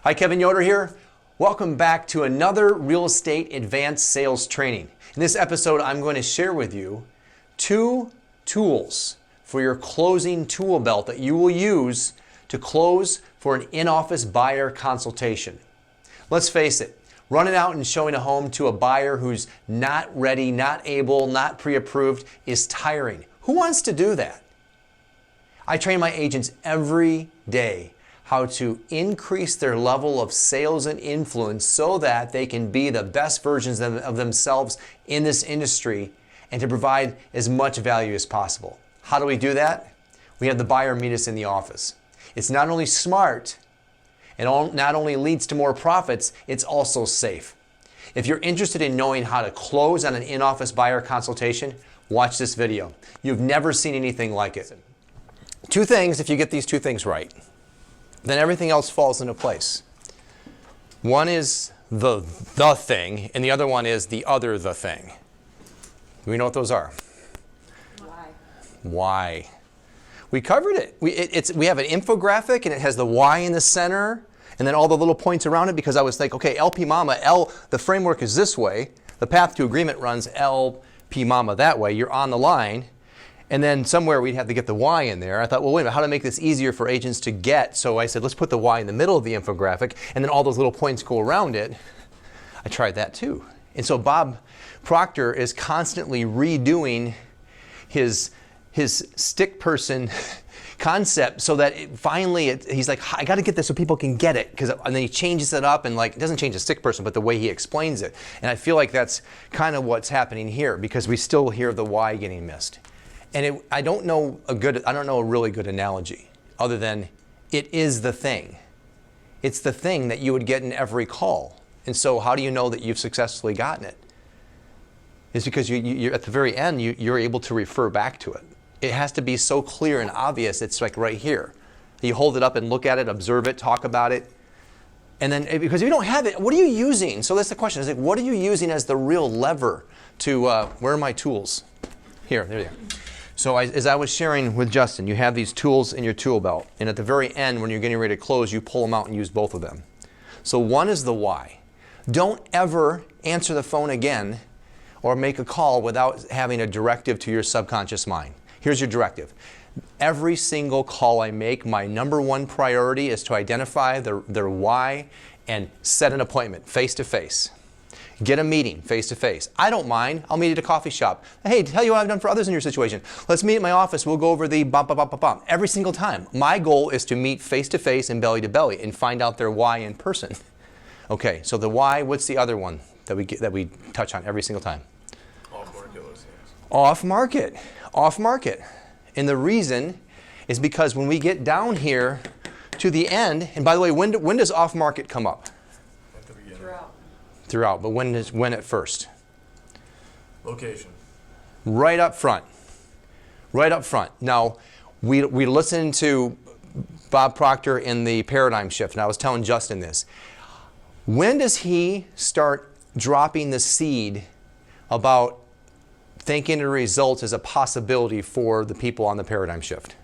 Hi, Kevin Yoder here. Welcome back to another real estate advanced sales training. In this episode, I'm going to share with you 2 tools for your closing tool belt that you will use to close for an in-office buyer consultation. Let's face it, running out and showing a home to a buyer who's not ready, not able, not pre-approved is tiring. Who wants to do that? I train my agents every day how to increase their level of sales and influence so that they can be the best versions of themselves in this industry and to provide as much value as possible. How do we do that? We have the buyer meet us in the office. It's not only smart, it not only leads to more profits, it's also safe. If you're interested in knowing how to close on an in-office buyer consultation, watch this video. You've never seen anything like it. 2 things, if you get these 2 things right, then everything else falls into place. One is the thing, and the other one is the thing. We know what those are. Why? We covered it. We have an infographic, and it has the why in the center, and then all the little points around it, because I was like, okay, LP Mama, the framework is this way. The path to agreement runs LP Mama that way. You're on the line. And then somewhere we'd have to get the why in there. I thought, well, wait a minute, how to make this easier for agents to get? So I said, let's put the why in the middle of the infographic, and then all those little points go around it. I tried that too. And so Bob Proctor is constantly redoing his stick person concept so that he's like, I got to get this so people can get it. And then he changes it up, and it doesn't change the stick person, but the way he explains it. And I feel like that's kind of what's happening here, because we still hear the why getting missed. And I don't know a really good analogy other than it is the thing. It's the thing that you would get in every call. And so how do you know that you've successfully gotten it? It's because you're at the very end, you're able to refer back to it. It has to be so clear and obvious, it's like right here. You hold it up and look at it, observe it, talk about it. And then, because if you don't have it, what are you using? So that's the question, is like, what are you using as the real lever to, where are my tools? Here, there you go. So as I was sharing with Justin, you have these tools in your tool belt, and at the very end, when you're getting ready to close, you pull them out and use both of them. So one is the why. Don't ever answer the phone again or make a call without having a directive to your subconscious mind. Here's your directive. Every single call I make, my number 1 priority is to identify their why and set an appointment face-to-face. Get a meeting face-to-face. I don't mind. I'll meet at a coffee shop. Hey, tell you what I've done for others in your situation. Let's meet at my office. We'll go over the bump. Every single time. My goal is to meet face-to-face and belly-to-belly and find out their why in person. Okay, so the why, what's the other one that we touch on every single time? Off-market. Off-market. And the reason is because when we get down here to the end, and by the way, when does off-market come up? Throughout, but when at first? Location. Right up front. Right up front. Now, we listened to Bob Proctor in the paradigm shift, and I was telling Justin this. When does he start dropping the seed about thinking the results as a possibility for the people on the paradigm shift?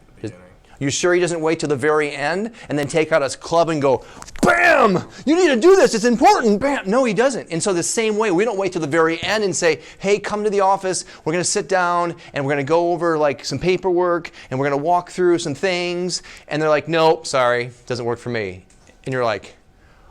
You sure he doesn't wait till the very end and then take out his club and go, bam, you need to do this, it's important, bam. No, he doesn't. And so the same way, we don't wait till the very end and say, hey, come to the office, we're going to sit down and we're going to go over some paperwork and we're going to walk through some things. And they're like, nope, sorry, doesn't work for me. And you're like,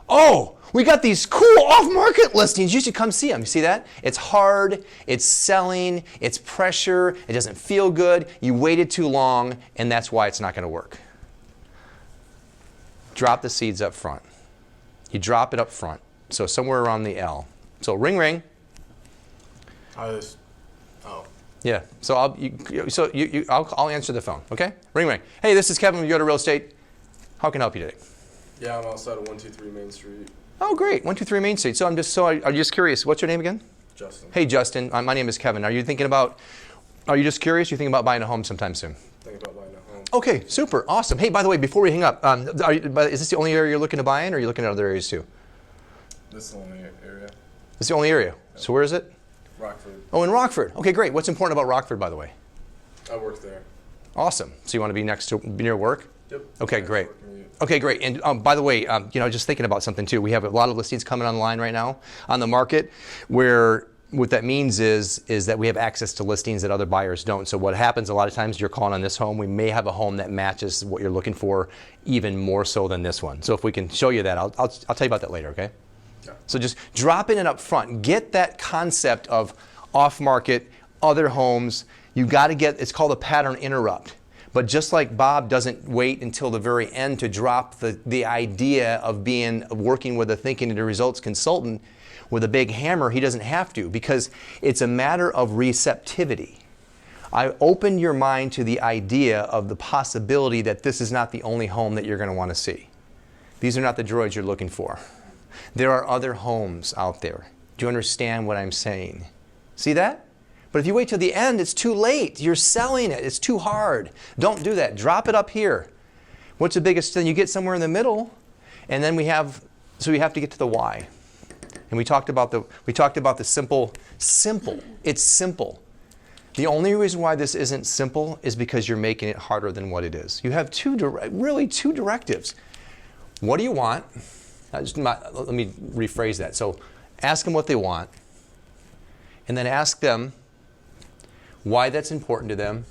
oh, we got these cool off-market listings. You should come see them. You see that? It's hard, it's selling, it's pressure, it doesn't feel good. You waited too long, and that's why it's not going to work. Drop the seeds up front. You drop it up front. So somewhere around the L. So ring, ring. Yeah. So I'll answer the phone. Okay? Ring, ring. Hey, this is Kevin Yoder Real Estate. How can I help you today? Yeah, I'm outside of 123 Main Street. Oh, great. 123 Main Street. So I'm just curious. What's your name again? Justin. Hey, Justin. My name is Kevin. Are you just curious? You're thinking about buying a home sometime soon? Thinking about buying a home. Okay, super. Awesome. Hey, by the way, before we hang up, is this the only area you're looking to buy in, or are you looking at other areas too? This is the only area. This is the only area. Yep. So where is it? Rockford. Oh, in Rockford. Okay, great. What's important about Rockford, by the way? I work there. Awesome. So you want to be near work? Yep. Okay, great. Okay, great. And by the way, just thinking about something too. We have a lot of listings coming online right now on the market where what that means is that we have access to listings that other buyers don't. So what happens a lot of times, you're calling on this home, we may have a home that matches what you're looking for even more so than this one. So if we can show you that, I'll tell you about that later, okay? Yeah. So just dropping it up front. Get that concept of off-market, other homes. You got to get, it's called a pattern interrupt. But just like Bob doesn't wait until the very end to drop the idea of working with a thinking and results consultant with a big hammer, he doesn't have to, because it's a matter of receptivity. I opened your mind to the idea of the possibility that this is not the only home that you're going to want to see. These are not the droids you're looking for. There are other homes out there. Do you understand what I'm saying? See that? But if you wait till the end, it's too late. You're selling it. It's too hard. Don't do that. Drop it up here. What's the biggest thing? You get somewhere in the middle, and then we have to get to the why. And we talked about the simple. It's simple. The only reason why this isn't simple is because you're making it harder than what it is. You have two directives. What do you want? Let me rephrase that. So ask them what they want, and then ask them why that's important to them.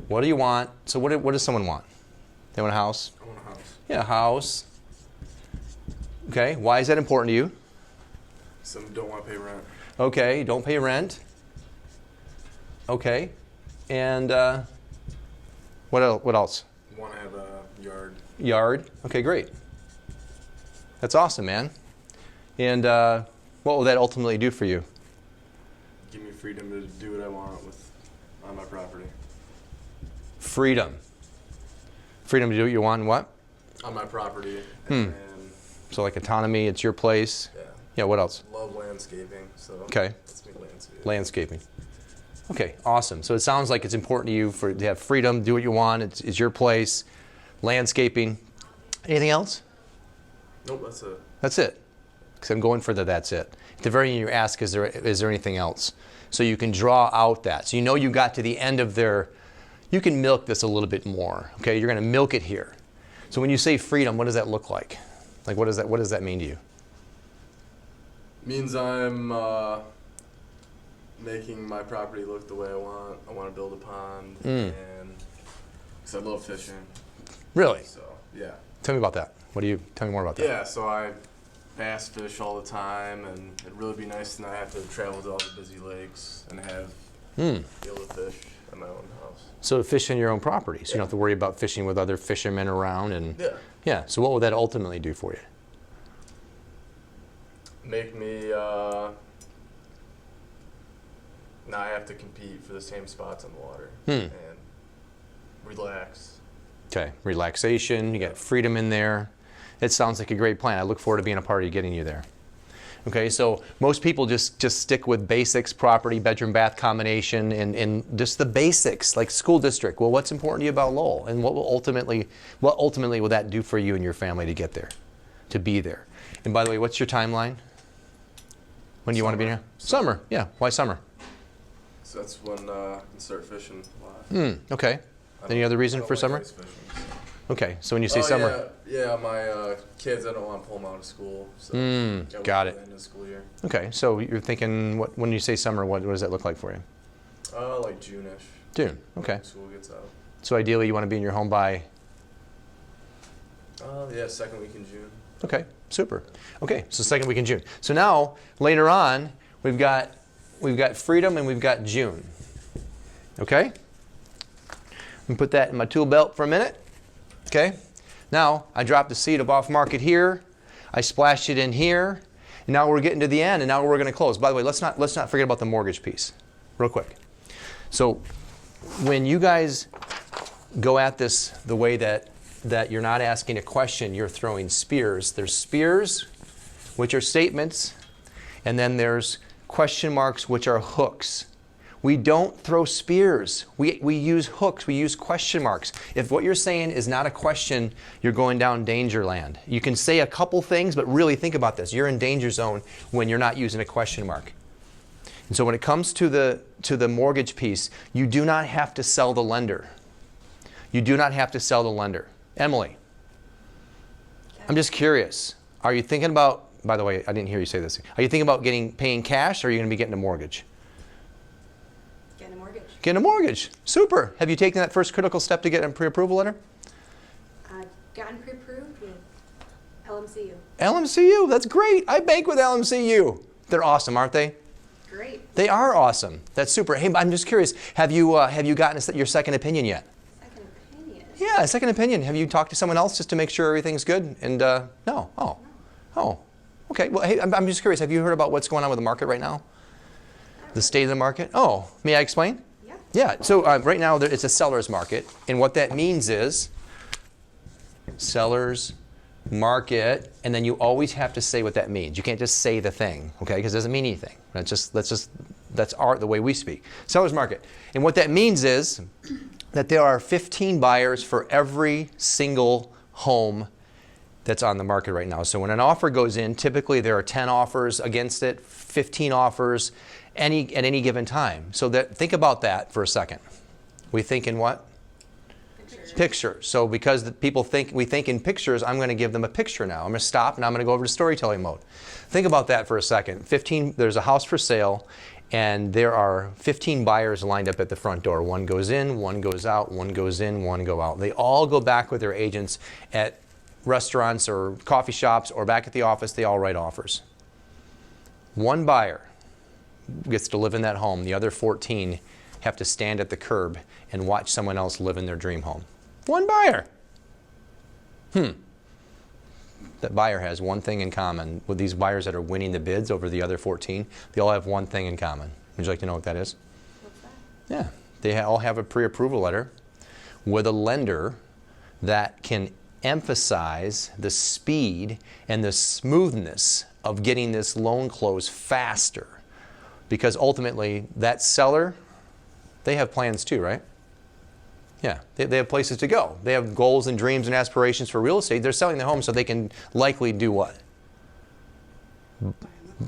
What do you want? So what does someone want? They want a house? I want a house. Yeah, a house. Okay, why is that important to you? Some don't want to pay rent. Okay, don't pay rent. Okay, and what else? Want to have a yard. Yard. Okay, great. That's awesome, man. And what will that ultimately do for you? Give me freedom to do what I want on my property. Freedom. Freedom to do what you want and what? On my property. And So like autonomy, it's your place. yeah. Yeah, what else? Love landscaping, so Okay. let's make landscaping. Landscaping. Okay, awesome. So it sounds like it's important to you to have freedom, do what you want, it's your place, landscaping. Anything else? Nope, that's it. That's it. Because I'm going for the that's it. At the very end, you ask, is there anything else? So you can draw out that. So you got to the end of you can milk this a little bit more. Okay, you're going to milk it here. So when you say freedom, what does that look like? Like what does that mean to you? Means I'm making my property look the way I want. I want to build a pond, and because I love fishing. Really? So yeah. Tell me about that. Tell me more about that. Yeah, so I bass fish all the time, and it'd really be nice to not have to travel to all the busy lakes and be able to fish at my own house. So fish in your own property, so you don't have to worry about fishing with other fishermen around. And Yeah. So what would that ultimately do for you? Make me not have to compete for the same spots on the water and relax. Okay, relaxation, you got freedom in there. It sounds like a great plan. I look forward to being a part of getting you there. Okay, so most people just stick with basics, property, bedroom, bath combination, and just the basics, like school district. Well, what's important to you about Lowell? And what ultimately will that do for you and your family to get there, to be there? And by the way, what's your timeline? When do you want to be here? Summer, yeah. Why summer? So that's when I can start fishing a lot. Okay. Any other reason for summer? Ice fishing, so. Okay, so when you say summer. Yeah, my kids, I don't want to pull them out of school. So got it. End of school year. Okay, so you're thinking, when you say summer, what does that look like for you? Like June-ish. June, okay. When school gets out. So ideally you want to be in your home by? Yeah, second week in June. Okay, super. Okay, so second week in June. So now, later on, we've got freedom and we've got June. Okay? Let me put that in my tool belt for a minute. Okay? Now, I dropped the seed of off market here. I splashed it in here. And now we're getting to the end, and now we're going to close. By the way, let's not forget about the mortgage piece, real quick. So, when you guys go at this the way that you're not asking a question, you're throwing spears. There's spears, which are statements, and then there's question marks, which are hooks. We don't throw spears. We use hooks. We use question marks. If what you're saying is not a question, you're going down danger land. You can say a couple things, but really think about this. You're in danger zone when you're not using a question mark. And so when it comes to the mortgage piece, you do not have to sell the lender. You do not have to sell the lender. Emily, I'm just curious. Are you thinking about, by the way, I didn't hear you say this. Are you thinking about paying cash, or are you going to be getting a mortgage? Getting a mortgage. Getting a mortgage. Super. Have you taken that first critical step to get a pre-approval letter? I've gotten pre-approved with LMCU. LMCU, that's great. I bank with LMCU. They're awesome, aren't they? Great. They are awesome. That's super. Hey, I'm just curious. Have you gotten your second opinion yet? Second opinion. Yeah, a second opinion. Have you talked to someone else just to make sure everything's good? And no. Oh. Okay. Well, hey, I'm just curious. Have you heard about what's going on with the market right now? The state of the market? Oh, may I explain? Yeah. Yeah. So right now it's a seller's market, and what that means is seller's market, and then you always have to say what that means. You can't just say the thing, okay? Because it doesn't mean anything. That's the way we speak. Seller's market, and what that means is that there are 15 buyers for every single home that's on the market right now. So when an offer goes in, typically there are 10 offers against it, 15 offers at any given time. So think about that for a second. We think in what? Pictures. So because we think in pictures, I'm going to give them a picture now. I'm going to stop and I'm going to go over to storytelling mode. Think about that for a second. There's a house for sale, and there are 15 buyers lined up at the front door. One goes in, one goes out, one goes in, one go out. They all go back with their agents at restaurants or coffee shops or back at the office. They all write offers. One buyer gets to live in that home. The other 14 have to stand at the curb and watch someone else live in their dream home. One buyer. That buyer has one thing in common with these buyers that are winning the bids over the other 14. They all have one thing in common. Would you like to know what that is? What's that? Yeah. They all have a pre-approval letter with a lender that can emphasize the speed and the smoothness of getting this loan closed faster. Because ultimately, that seller, they have plans too, right? Yeah, they have places to go. They have goals and dreams and aspirations for real estate. They're selling their home so they can likely do what?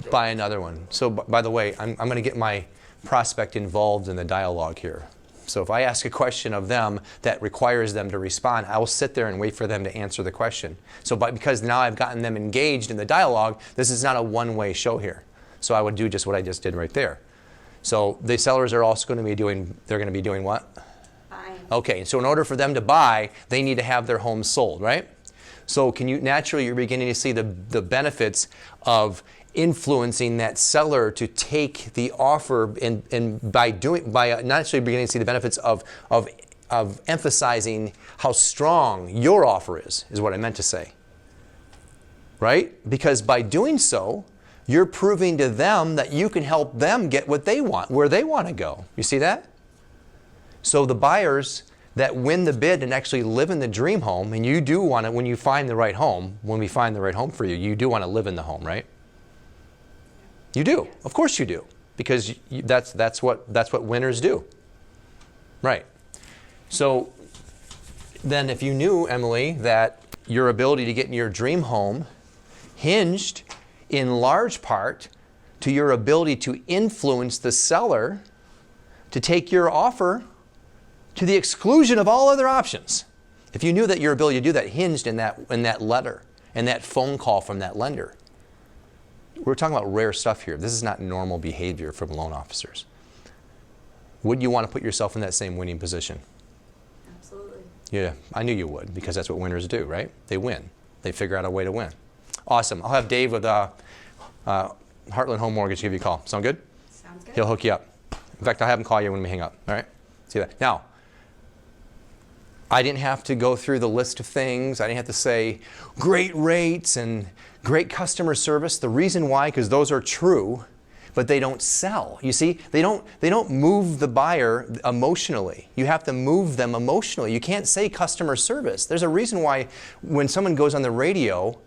Buy another one. So, by the way, I'm going to get my prospect involved in the dialogue here. So if I ask a question of them that requires them to respond, I will sit there and wait for them to answer the question. So because now I've gotten them engaged in the dialogue, this is not a one-way show here. So I would do just what I just did right there. So the sellers are also going to be doing what? Buying. Okay, so in order for them to buy, they need to have their home sold, right? So naturally you're beginning to see the benefits of influencing that seller to take the offer, and by naturally beginning to see the benefits of emphasizing how strong your offer is what I meant to say. Right? Because by doing so, you're proving to them that you can help them get what they want, where they want to go. You see that? So the buyers that win the bid and actually live in the dream home, and you do want to, when we find the right home for you, you do want to live in the home, right? You do. Of course you do. Because that's what winners do. Right. So then if you knew, Emily, that your ability to get in your dream home hinged in large part to your ability to influence the seller to take your offer to the exclusion of all other options. If you knew that your ability to do that hinged in that letter and that phone call from that lender. We're talking about rare stuff here. This is not normal behavior from loan officers. Would you want to put yourself in that same winning position? Absolutely. Yeah, I knew you would, because that's what winners do, right? They win. They figure out a way to win. Awesome. I'll have Dave with Heartland Home Mortgage give you a call. Sound good? Sounds good. He'll hook you up. In fact, I'll have him call you when we hang up. All right? See that. Now, I didn't have to go through the list of things. I didn't have to say great rates and great customer service. The reason why, because those are true, but they don't sell. You see, they don't move the buyer emotionally. You have to move them emotionally. You can't say customer service. There's a reason why when someone goes on the radio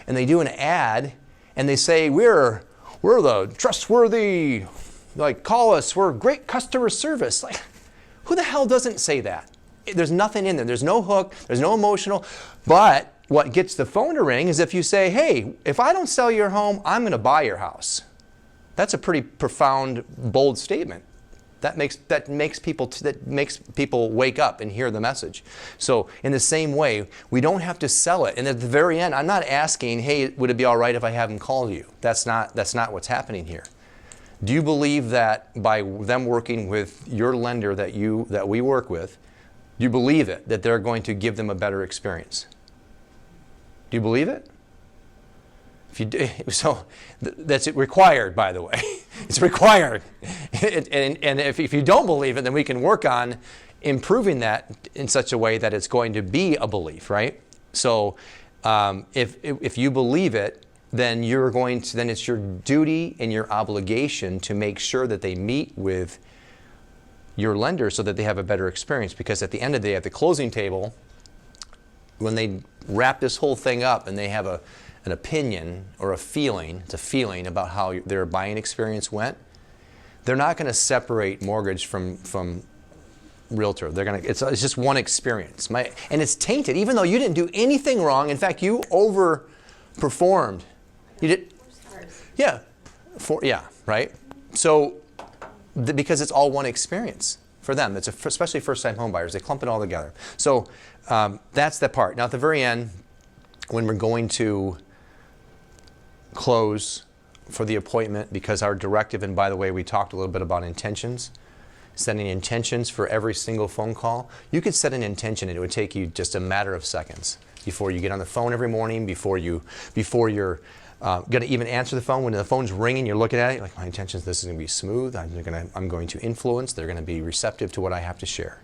and they do an ad and they say, we're the trustworthy, like, call us, we're great customer service. Like, who the hell doesn't say that? There's nothing in there. There's no hook. There's no emotional. But what gets the phone to ring is if you say, hey, if I don't sell your home, I'm going to buy your house. That's a pretty profound, bold statement. That makes people wake up and hear the message. So in the same way, we don't have to sell it. And at the very end, I'm not asking, hey, would it be all right if I have them call you? That's not what's happening here. Do you believe that by them working with your lender that we work with, do you believe it that they're going to give them a better experience? Do you believe it? If you do, so that's required, by the way. It's required. And if you don't believe it, then we can work on improving that in such a way that it's going to be a belief, right? So if you believe it, then then it's your duty and your obligation to make sure that they meet with your lender so that they have a better experience. Because at the end of the day, at the closing table, when they wrap this whole thing up and they have an opinion or a feeling, it's a feeling about how their buying experience went, they're not going to separate mortgage from realtor. It's just one experience. And it's tainted, even though you didn't do anything wrong. In fact, you overperformed. You did, 4 stars. yeah, right? So, because it's all one experience for them, especially first-time home buyers, they clump it all together. So that's that part. Now at the very end, when we're going to close for the appointment, because our directive, and by the way, we talked a little bit about intentions, setting intentions for every single phone call. You could set an intention and it would take you just a matter of seconds before you get on the phone every morning, before you're going to even answer the phone. When the phone's ringing, you're looking at it, you're like, my intention is this is going to be smooth, I'm going to influence, they're going to be receptive to what I have to share.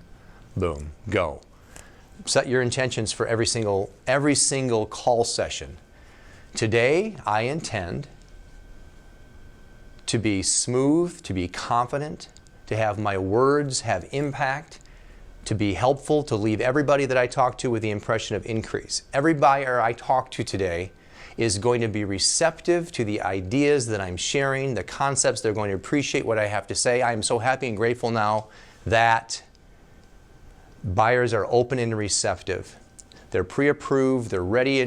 Boom, go. Set your intentions for every single call session. Today, I intend to be smooth, to be confident, to have my words have impact, to be helpful, to leave everybody that I talk to with the impression of increase. Every buyer I talk to today is going to be receptive to the ideas that I'm sharing, the concepts. They're going to appreciate what I have to say. I am so happy and grateful now that buyers are open and receptive. They're pre-approved, they're ready,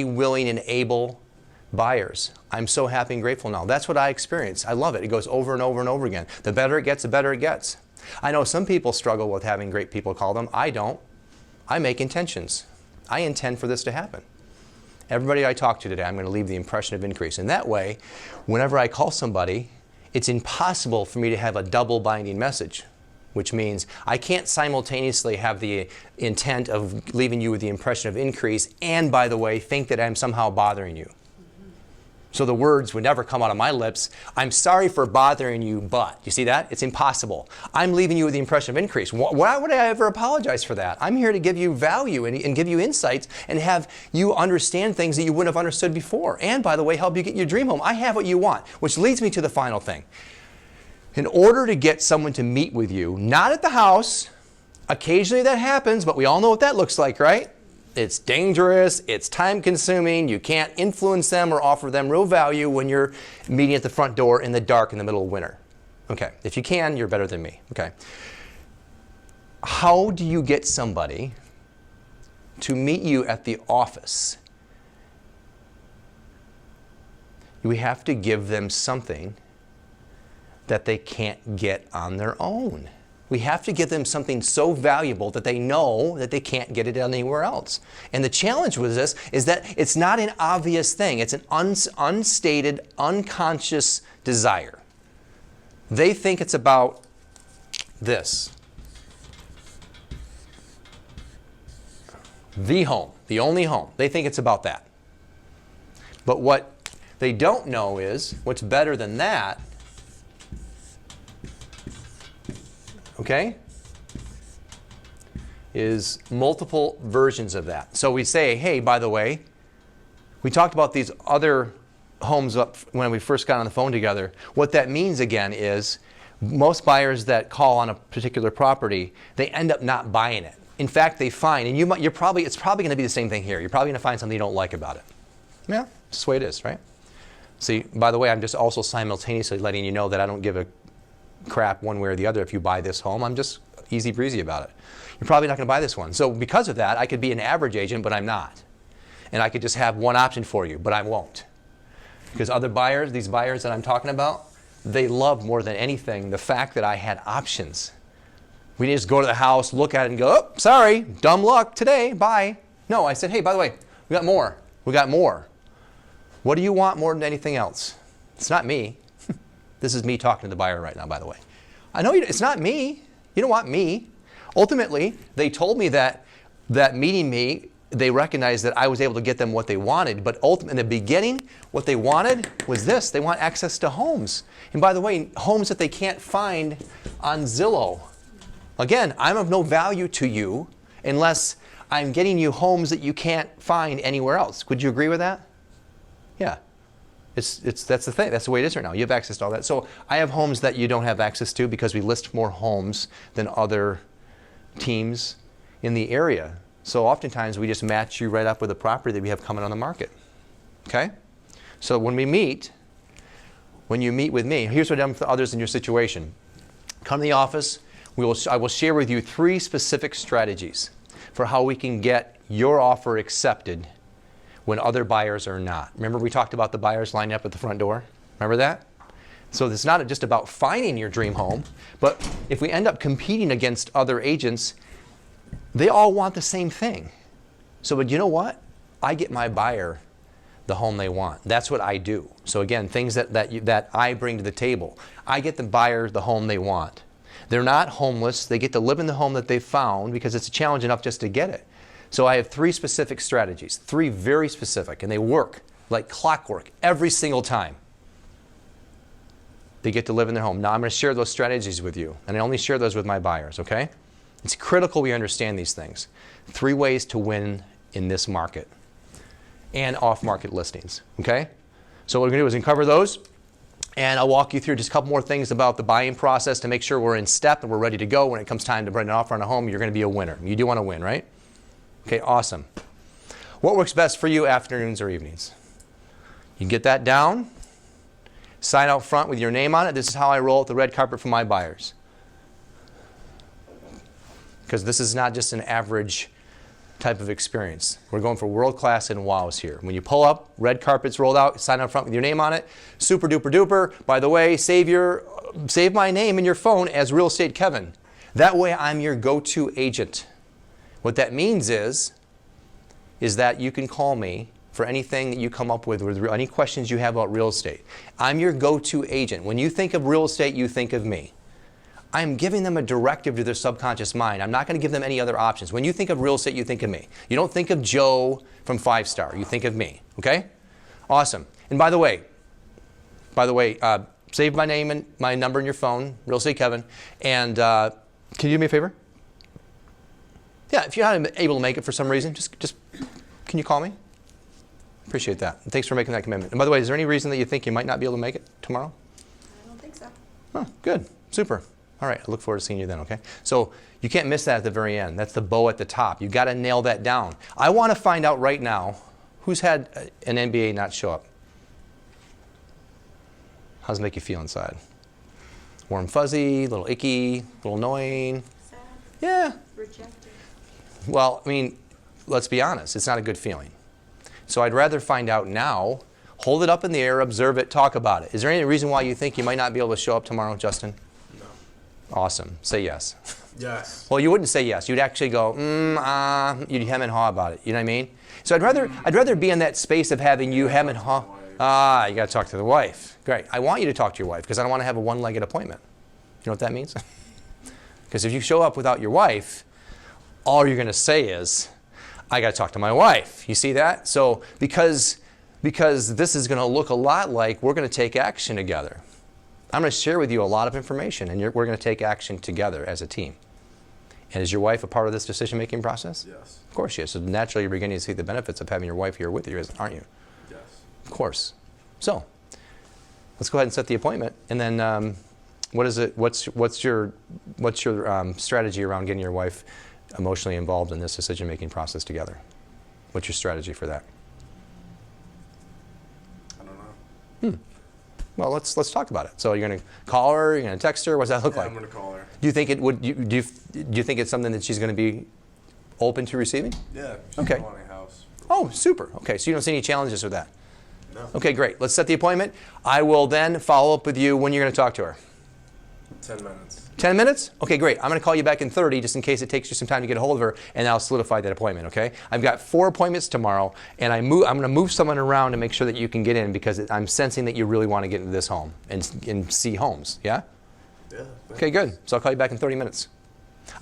willing, and able buyers. I'm so happy and grateful now. That's what I experience. I love it. It goes over and over and over again. The better it gets, the better it gets. I know some people struggle with having great people call them. I don't. I make intentions. I intend for this to happen. Everybody I talk to today, I'm going to leave the impression of increase. And that way, whenever I call somebody, it's impossible for me to have a double binding message, which means I can't simultaneously have the intent of leaving you with the impression of increase and, by the way, think that I'm somehow bothering you. So the words would never come out of my lips, I'm sorry for bothering you, but. You see that? It's impossible. I'm leaving you with the impression of increase. Why would I ever apologize for that? I'm here to give you value and give you insights and have you understand things that you wouldn't have understood before. And, by the way, help you get your dream home. I have what you want, which leads me to the final thing. In order to get someone to meet with you, not at the house, occasionally that happens, but we all know what that looks like, right? It's dangerous, it's time-consuming, you can't influence them or offer them real value when you're meeting at the front door in the dark in the middle of winter. Okay, if you can, you're better than me. Okay. How do you get somebody to meet you at the office? We have to give them something that they can't get on their own. We have to give them something so valuable that they know that they can't get it anywhere else. And the challenge with this is that it's not an obvious thing. It's an unstated, unconscious desire. They think it's about this. The home, the only home. They think it's about that. But what they don't know is what's better than that. Okay, is multiple versions of that. So we say, hey, by the way, we talked about these other homes up when we first got on the phone together. What that means again is most buyers that call on a particular property, they end up not buying it. In fact, they find, and it's probably going to be the same thing here. You're probably going to find something you don't like about it. Yeah, that's the way it is, right? See, by the way, I'm just also simultaneously letting you know that I don't give a crap one way or the other if you buy this home. I'm just easy breezy about it. You're probably not going to buy this one. So because of that, I could be an average agent, but I'm not. And I could just have one option for you, but I won't. Because other buyers, these buyers that I'm talking about, they loved more than anything the fact that I had options. We didn't just go to the house, look at it, and go, oh, sorry, dumb luck today, bye. No, I said, hey, by the way, we got more. We got more. What do you want more than anything else? It's not me. This is me talking to the buyer right now, by the way. I know it's not me. You don't want me. Ultimately, they told me that meeting me, they recognized that I was able to get them what they wanted. But ultimately, in the beginning, what they wanted was this. They want access to homes. And by the way, homes that they can't find on Zillow. Again, I'm of no value to you unless I'm getting you homes that you can't find anywhere else. Would you agree with that? Yeah. That's the thing. That's the way it is right now. You have access to all that. So I have homes that you don't have access to because we list more homes than other teams in the area. So oftentimes we just match you right up with a property that we have coming on the market. Okay? So when you meet with me, here's what I've done for others in your situation. Come to the office. I will share with you 3 specific strategies for how we can get your offer accepted when other buyers are not. Remember we talked about the buyers lining up at the front door? Remember that? So it's not just about finding your dream home, but if we end up competing against other agents, they all want the same thing. So, but you know what? I get my buyer the home they want. That's what I do. So again, things that I bring to the table. I get the buyer the home they want. They're not homeless. They get to live in the home that they found because it's a challenge enough just to get it. So I have 3 specific strategies, 3 very specific, and they work like clockwork every single time. They get to live in their home. Now I'm going to share those strategies with you, and I only share those with my buyers, okay? It's critical we understand these things. 3 ways to win in this market and off-market listings, okay? So what we're going to do is uncover those, and I'll walk you through just a couple more things about the buying process to make sure we're in step and we're ready to go. When it comes time to bring an offer on a home, you're going to be a winner. You do want to win, right? Okay, awesome. What works best for you, afternoons or evenings? You can get that down. Sign out front with your name on it. This is how I roll at the red carpet for my buyers. Because this is not just an average type of experience. We're going for world-class and wows here. When you pull up, red carpet's rolled out, sign out front with your name on it. Super duper duper. By the way, save my name in your phone as Real Estate Kevin. That way I'm your go-to agent. What that means is that you can call me for anything that you come up with any questions you have about real estate. I'm your go-to agent. When you think of real estate, you think of me. I'm giving them a directive to their subconscious mind. I'm not going to give them any other options. When you think of real estate, you think of me. You don't think of Joe from 5 Star. You think of me. Okay? Awesome. And by the way, save my name and my number in your phone, Real Estate Kevin. And can you do me a favor? Yeah, if you're not able to make it for some reason, just can you call me? Appreciate that. And thanks for making that commitment. And by the way, is there any reason that you think you might not be able to make it tomorrow? I don't think so. Oh, good. Super. All right, I look forward to seeing you then, okay? So you can't miss that at the very end. That's the bow at the top. You've got to nail that down. I want to find out right now who's had an NBA not show up. How does it make you feel inside? Warm, fuzzy, a little icky, a little annoying? Sad. Yeah. Rejected. Well, I mean, let's be honest. It's not a good feeling. So I'd rather find out now, hold it up in the air, observe it, talk about it. Is there any reason why you think you might not be able to show up tomorrow, Justin? No. Awesome. Say yes. Yes. Well, you wouldn't say yes. You'd actually go, you'd hem and haw about it. You know what I mean? So I'd rather be in that space of having you hem and haw. You got to talk to the wife. Great. I want you to talk to your wife because I don't want to have a one-legged appointment. You know what that means? Because if you show up without your wife, all you're going to say is, I got to talk to my wife. You see that? So because this is going to look a lot like we're going to take action together. I'm going to share with you a lot of information, and we're going to take action together as a team. And is your wife a part of this decision-making process? Yes. Of course she is. So naturally, you're beginning to see the benefits of having your wife here with you, aren't you? Yes. Of course. So let's go ahead and set the appointment. And then what's your strategy around getting your wife emotionally involved in this decision-making process together? What's your strategy for that? I don't know. Well, let's talk about it. So you're going to call her, you're going to text her. What does that look like? I'm going to call her. Do you think do you think it's something that she's going to be open to receiving? Yeah. She's Okay. wanting a house. Oh, super. Okay, so you don't see any challenges with that? No. Okay, great. Let's set the appointment. I will then follow up with you when you're going to talk to her. 10 minutes. 10 minutes? Okay, great. I'm going to call you back in 30 just in case it takes you some time to get a hold of her, and I'll solidify that appointment, okay? I've got 4 appointments tomorrow, and I'm going to move someone around to make sure that you can get in because I'm sensing that you really want to get into this home and see homes, yeah? Yeah. Okay, good. So I'll call you back in 30 minutes.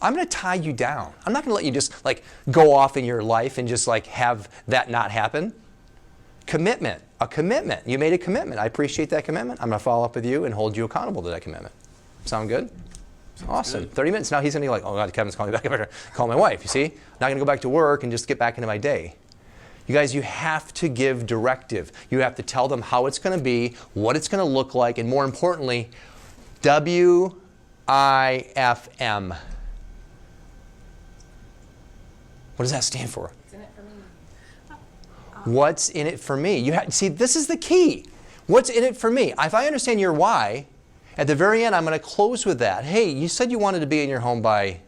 I'm going to tie you down. I'm not going to let you just like go off in your life and just like have that not happen. Commitment. A commitment. You made a commitment. I appreciate that commitment. I'm going to follow up with you and hold you accountable to that commitment. Sound good? Awesome. Good. 30 minutes. Now he's going to be like, oh God, Kevin's calling me back. I better call my wife. You see? Not going to go back to work and just get back into my day. You guys, you have to give directive. You have to tell them how it's going to be, what it's going to look like, and more importantly, WIFM. What does that stand for? What's in it for me? What's in it for me? See, this is the key. What's in it for me? If I understand your why, at the very end, I'm going to close with that. Hey, you said you wanted to be in your home by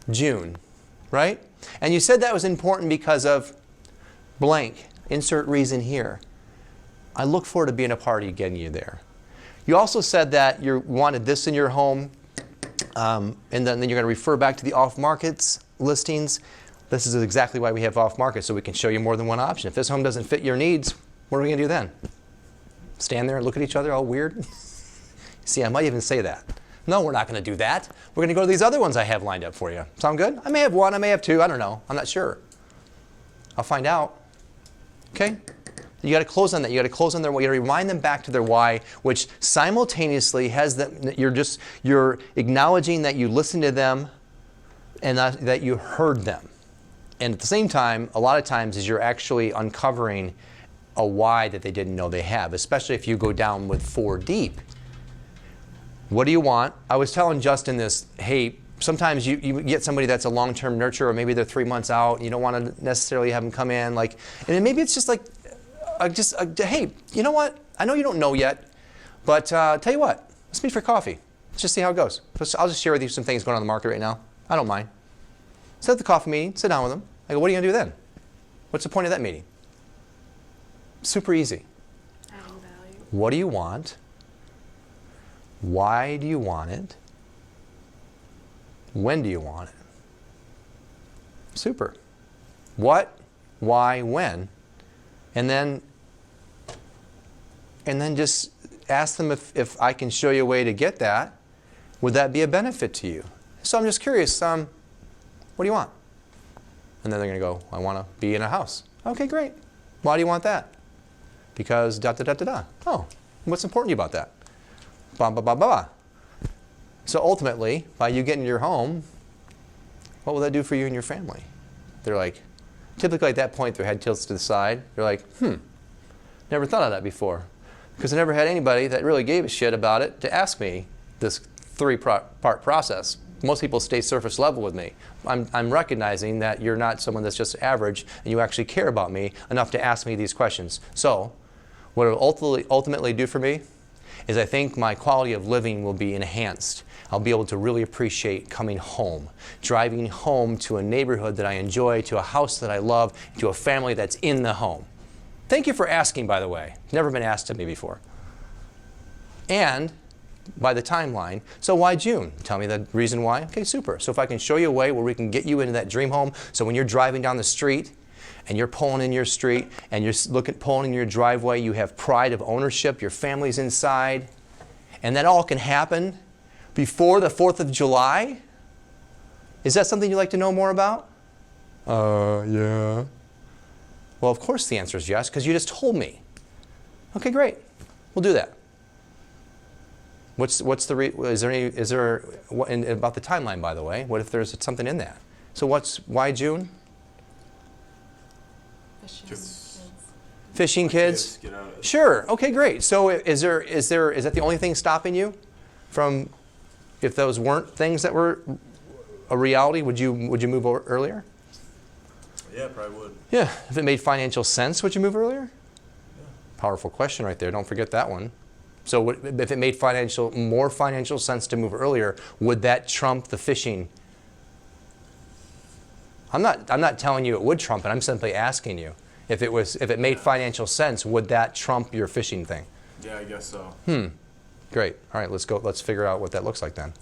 June, right? And you said that was important because of blank. Insert reason here. I look forward to being a part of getting you there. You also said that you wanted this in your home, and then you're going to refer back to the off-markets listings. This is exactly why we have off-market, so we can show you more than one option. If this home doesn't fit your needs, what are we going to do then? Stand there and look at each other all weird? See, I might even say that. No, we're not going to do that. We're going to go to these other ones I have lined up for you. Sound good? I may have 1, I may have 2, I don't know. I'm not sure. I'll find out. Okay? You got to close on that. You got to close on their why. You got to remind them back to their why, which simultaneously has them. You're acknowledging that you listened to them and that you heard them. And at the same time, a lot of times is you're actually uncovering a why that they didn't know they have, especially if you go down with 4 deep. What do you want? I was telling Justin this, hey, sometimes you get somebody that's a long-term nurturer, or maybe they're 3 months out, and you don't want to necessarily have them come in, and then maybe it's just like, hey, you know what? I know you don't know yet, but tell you what, let's meet for coffee. Let's just see how it goes. I'll just share with you some things going on in the market right now. I don't mind. Set up the coffee meeting, sit down with them. I go, what are you going to do then? What's the point of that meeting? Super easy. Adding value. What do you want? Why do you want it? When do you want it? Super. What, why, when? And then just ask them if I can show you a way to get that. Would that be a benefit to you? So I'm just curious, what do you want? And then they're going to go, I want to be in a house. Okay, great. Why do you want that? Because da da da da da. Oh, what's important to you about that? Ba ba ba ba ba. So ultimately, by you getting your home, what will that do for you and your family? They're like, typically at that point, their head tilts to the side. They're like, never thought of that before. Because I never had anybody that really gave a shit about it to ask me this 3-part process. Most people stay surface level with me. I'm recognizing that you're not someone that's just average and you actually care about me enough to ask me these questions. So what it will ultimately do for me is I think my quality of living will be enhanced. I'll be able to really appreciate coming home, driving home to a neighborhood that I enjoy, to a house that I love, to a family that's in the home. Thank you for asking, by the way. Never been asked of me before. And by the timeline, so why June? Tell me the reason why. Okay, super. So if I can show you a way where we can get you into that dream home, so when you're driving down the street and you're pulling in your street and you're pulling in your driveway, you have pride of ownership, your family's inside, and that all can happen before the 4th of July? Is that something you'd like to know more about? Yeah. Well, of course the answer is yes, because you just told me. Okay, great. We'll do that. What's the about the timeline, by the way? What if there's something in that? So why June? Fishing Just- kids. Fishing kids? Get out. Sure. Okay, great. So is that the only thing stopping you from, if those weren't things that were a reality, would you move earlier? Yeah, probably would. Yeah. If it made financial sense, would you move earlier? Powerful question right there. Don't forget that one. So if it made more financial sense to move earlier, would that trump the fishing? I'm not telling you it would trump it. I'm simply asking you. If it made financial sense, would that trump your fishing thing? Yeah, I guess so. Great. All right, let's figure out what that looks like then.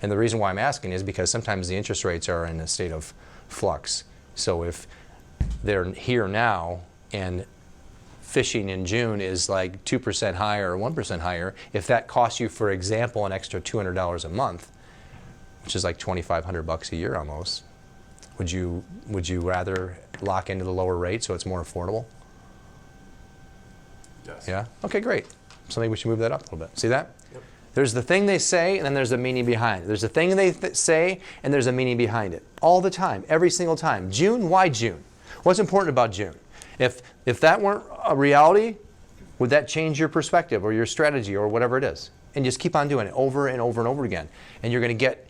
And the reason why I'm asking is because sometimes the interest rates are in a state of flux. So if they're here now and fishing in June is like 2% higher or 1% higher, if that costs you, for example, an extra $200 a month, which is like $2,500 a year almost, would you rather lock into the lower rate so it's more affordable? Yes. Yeah? Okay, great. So maybe we should move that up a little bit. See that? Yep. There's the thing they say, and then there's the meaning behind it. There's the thing they say, and there's a meaning behind it. All the time, every single time. June, why June? What's important about June? If that weren't a reality, would that change your perspective or your strategy or whatever it is? And just keep on doing it over and over and over again. And you're going to get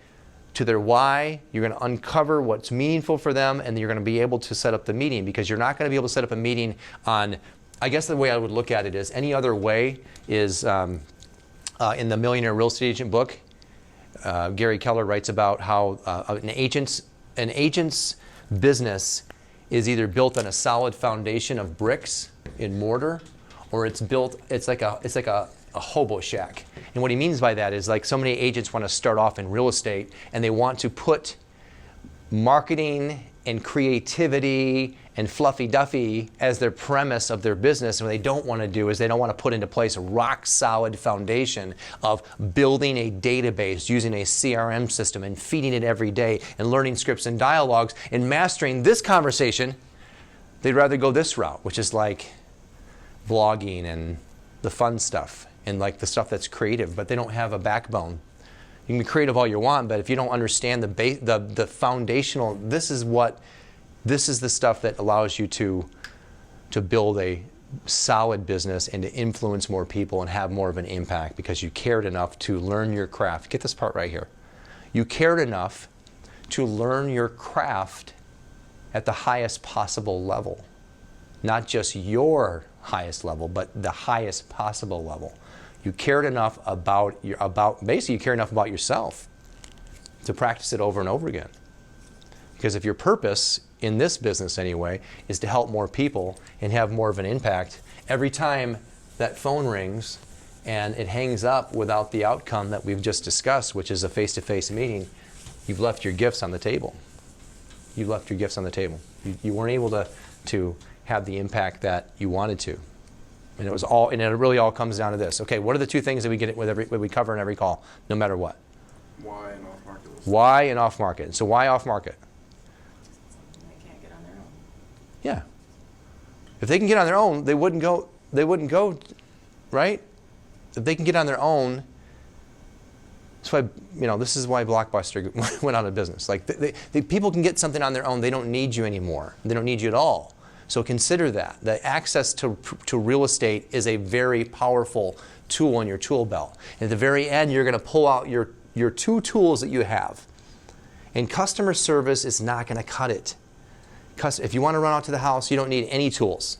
to their why, you're going to uncover what's meaningful for them, and you're going to be able to set up the meeting, because you're not going to be able to set up a meeting on, I guess the way I would look at it is, any other way is in the Millionaire Real Estate Agent book, Gary Keller writes about how an agent's business is either built on a solid foundation of bricks in mortar, or it's like a hobo shack. And what he means by that is, like, so many agents want to start off in real estate and they want to put marketing and creativity and fluffy duffy as their premise of their business. And what they don't want to do is they don't want to put into place a rock solid foundation of building a database, using a CRM system and feeding it every day and learning scripts and dialogues and mastering this conversation. They'd rather go this route, which is like vlogging and the fun stuff and like the stuff that's creative, but they don't have a backbone. You can be creative all you want, but if you don't understand the foundational, this is the stuff that allows you to build a solid business and to influence more people and have more of an impact, because you cared enough to learn your craft. Get this part right here. You cared enough to learn your craft at the highest possible level. Not just your highest level, but the highest possible level. You cared enough basically you care enough about yourself to practice it over and over again. Because if your purpose in this business anyway is to help more people and have more of an impact, every time that phone rings and it hangs up without the outcome that we've just discussed, which is a face-to-face meeting, you've left your gifts on the table. You left your gifts on the table. You weren't able to have the impact that you wanted to. And it really all comes down to this. Okay, what are the two things that we cover in every call, no matter what? Why and off-market listings. Why and off-market. So why off-market? They can't get on their own. Yeah. If they can get on their own, they wouldn't go, right? If they can get on their own, that's why, this is why Blockbuster went out of business. Like, people can get something on their own. They don't need you anymore. They don't need you at all. So consider that. The access to real estate is a very powerful tool in your tool belt. And at the very end, you're going to pull out your two tools that you have. And customer service is not going to cut it. If you want to run out to the house, you don't need any tools.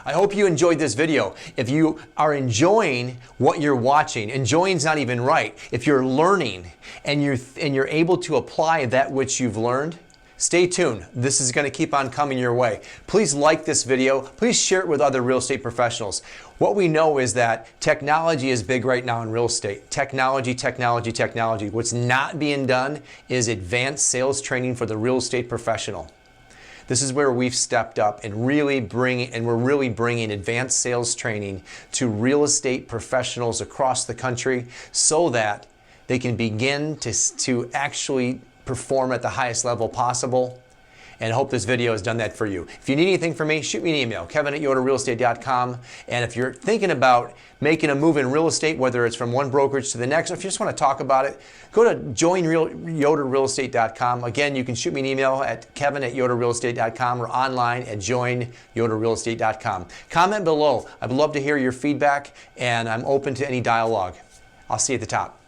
I hope you enjoyed this video. If you are enjoying what you're watching, enjoying's not even right. If you're learning and you're able to apply that which you've learned, stay tuned. This is going to keep on coming your way. Please like this video. Please share it with other real estate professionals. What we know is that technology is big right now in real estate. Technology, technology, technology. What's not being done is advanced sales training for the real estate professional. This is where we've stepped up and we're really bringing advanced sales training to real estate professionals across the country so that they can begin to actually perform at the highest level possible. And I hope this video has done that for you. If you need anything from me, shoot me an email, kevin@yoderrealestate.com. And if you're thinking about making a move in real estate, whether it's from one brokerage to the next, or if you just want to talk about it, go to joinyoderrealestate.com. Again, you can shoot me an email at kevin@yoderrealestate.com or online at joinyoderrealestate.com. Comment below. I'd love to hear your feedback, and I'm open to any dialogue. I'll see you at the top.